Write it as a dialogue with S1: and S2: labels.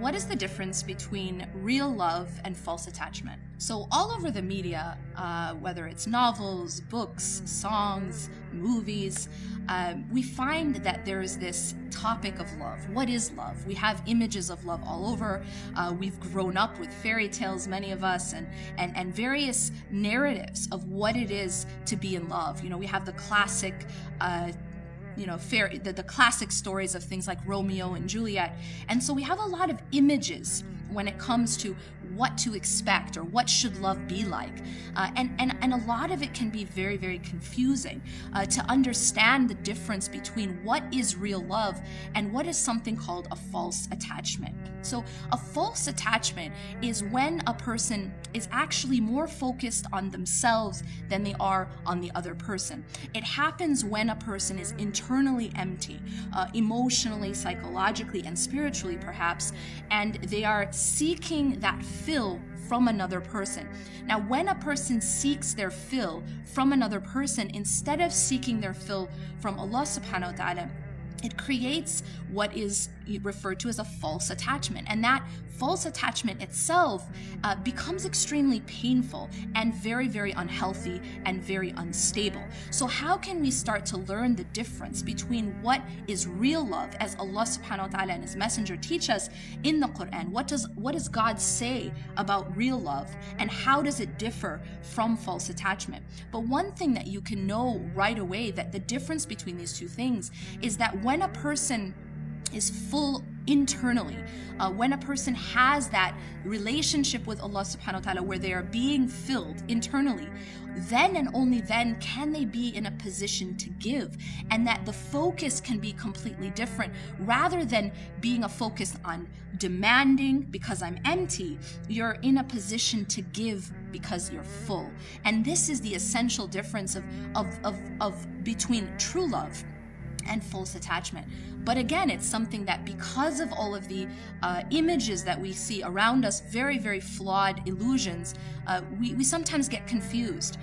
S1: what is the difference between real love and false attachment? So all over the media, whether it's novels, books, songs, movies, we find that there is this topic of love. What is love? We have images of love all over. We've grown up with fairy tales, many of us, and various narratives of what it is to be in love. You know, we have the classic the classic stories of things like Romeo and Juliet. And so we have a lot of images when it comes to what to expect or what should love be like. And a lot of it can be very, very confusing to understand the difference between what is real love and what is something called a false attachment. So a false attachment is when a person is actually more focused on themselves than they are on the other person. It happens when a person is internally empty, emotionally, psychologically, and spiritually perhaps, and they are seeking that fill from another person. Now, when a person seeks their fill from another person, instead of seeking their fill from Allah subhanahu wa ta'ala, it creates what is referred to as a false attachment. And that false attachment itself becomes extremely painful and very, very unhealthy and very unstable. So how can we start to learn the difference between what is real love, as Allah subhanahu wa ta'ala and His Messenger teach us in the Quran? What does God say about real love, and how does it differ from false attachment? But one thing that you can know right away, that the difference between these two things is that when a person is full internally, when a person has that relationship with Allah subhanahu wa ta'ala where they are being filled internally, then and only then can they be in a position to give, and that the focus can be completely different. Rather than being a focus on demanding because I'm empty, you're in a position to give because you're full. And this is the essential difference of between true love and false attachment. But again, it's something that, because of all of the images that we see around us, very, very flawed illusions, we sometimes get confused.